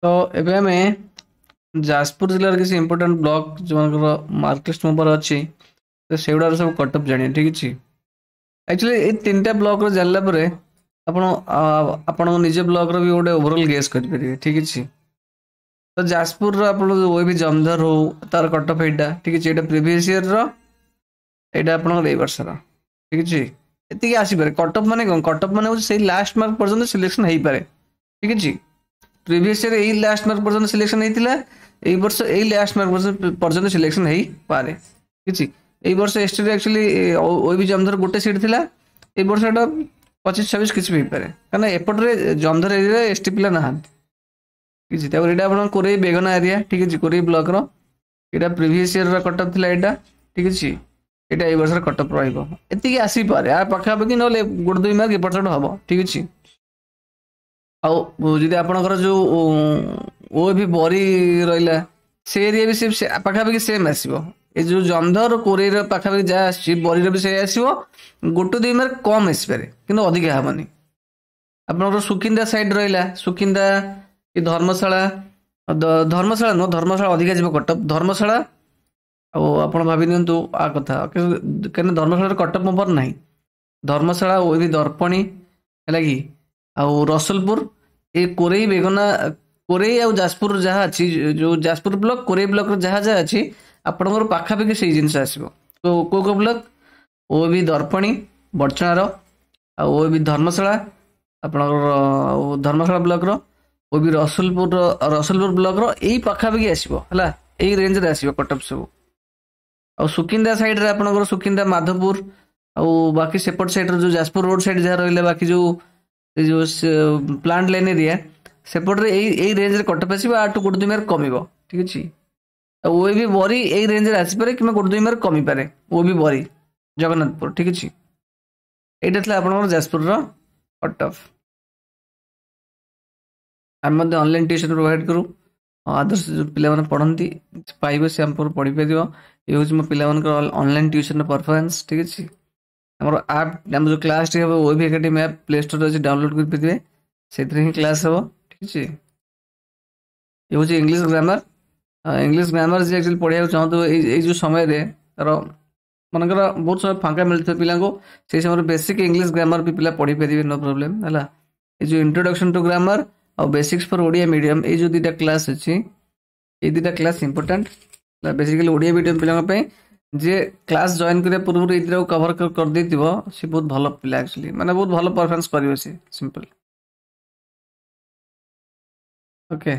तो एबे हमें जाजपुर जिलार किसी इंपोर्टेंट ब्लॉक जो मार्क लिस्ट में अच्छी तो सेगुड़ा सब कटअप जानिए ठीक अच्छे। एक्चुअली ये तीन टा ब्लॉक जानला परे आपण निज ब्लॉक रो भी गोटे ओवरऑल गेस करेंगे ठीक अच्छे। तो जाजपुर आप वो भी जमधर हो तार कटअप एटा ठीक अच्छे। ये प्रीवियस ईयर रहा आप वर्षर ठीक अच्छे। ये आसपे कटअप माने कौन कटअप माने से लास्ट मार्क पर्यटन सिलेक्शन हो पारे ठीक अच्छे। प्रीवियस ईयर यही लास्ट मार्क पर्यटन सिलेक्शन होता है वर्ष यही लास्ट मार्क पर्यटन सिलेक्शन हो पारे किसी यही वर्ष एसटी एक्चुअली ओबी जमधर गोटे सीट थिला ए वर्ष एटा 25-26 किसी भी पारे कारण एपटे जमधर एरिया एसटी पिला ना किसी आप कोरई बेगना एरिया ठीक अच्छे। कोरई ब्लॉक रा प्रीवियस ईयर कटअप थिला एटा ठीक अच्छे। यहाँ ये वर्ष कटअप रही आसपे आ पाखापाखि ना गोटे 2 मार्क एपट सेपट हम ठीक अच्छे। आदि आपणकर जो ओ भी बरी रहा से एरिया भी से पाखापाखि सेम आसो ये जो जमधर कोरई पाखापाखि जहाँ बरी भी से आसो गोटे 2 मार्क कम आसपे कि अधिका हेनी। आपंकर सुकिंदा साइड रहा सुकिंदा कि धर्मशाला धर्मशाला नुह धर्मशाला अधिका जीव कटअप धर्मशाला आप भावी नियंतु आ कथा कहीं धर्मशाला कटअप नंबर ना धर्मशाला वो भी दर्पणी है कि रसलपुर ये कोरई बेगना कोरई आ जाजपुर जहाँ अच्छी जो जाजपुर ब्लॉक कोरई ब्लॉक जहाँ जहाँ अच्छी आपंकर पाखापाखि से जिन आसो को ब्लॉक वो भी दर्पणी बड़चणार वो भी धर्मशाला आपंकर धर्मशाला ब्लॉक वो भी रसलपुर ब्लॉक यही पाखापाखि आसो है यही रेंज रे आसो कटअप सब आ सुकिंदा साइड रे आपनकर सुकिंदा माधवपुर आ बाकी सेपट साइड जो जाजपुर रोड साइड जहाँ रहा बाकी जो प्लांट लाइन एरिया सेपट रे यही रेंज रे कटअप आसो आठ गोटे 2 मार्क कम ठीक अच्छे। वो भी बरी यही रेंज रे आसपे कि गोटे 2 मार्क कमी पारे वो भी बरी जगन्नाथपुर ठीक अच्छे। यहाँ आप जाजपुर कटअप आम ऑनलाइन ट्यूशन प्रोवाइड करूँ आदर्श जो पे पढ़ती पाइबे से आम पढ़ी पार ये हूँ मो पिला ऑनलाइन ट्यूशन परफॉर्मेंस ठीक अच्छे। आम आप जो क्लास टी हम वो भी एकेडमी ऐप प्ले स्टोर अच्छे डाउनलोड करेंगे से ही क्लास हम ठीक अच्छे। ये हूँ इंग्लिश ग्रामर जी एक्चुअली पढ़ाई चाहूँ ये जो समय तार मनकर बहुत समय फांका मिलता पिला से समय बेसिक इंग्लिश ग्रामर भी पिला पढ़ी पारे नो प्रोब्लेम है। ये जो इंट्रोडक्शन टू ग्रामर और बेसिक्स फॉर ओडिया मीडियम ये जो 2टा क्लास अच्छी ये 2टा class important basically Odia medium पिला जे क्लास जॉइन करने पूर्व ये कवर कर दे सी बहुत भल पिला एक्चुअली माने बहुत भल परफॉर्मेंस कर सिंपल ओके।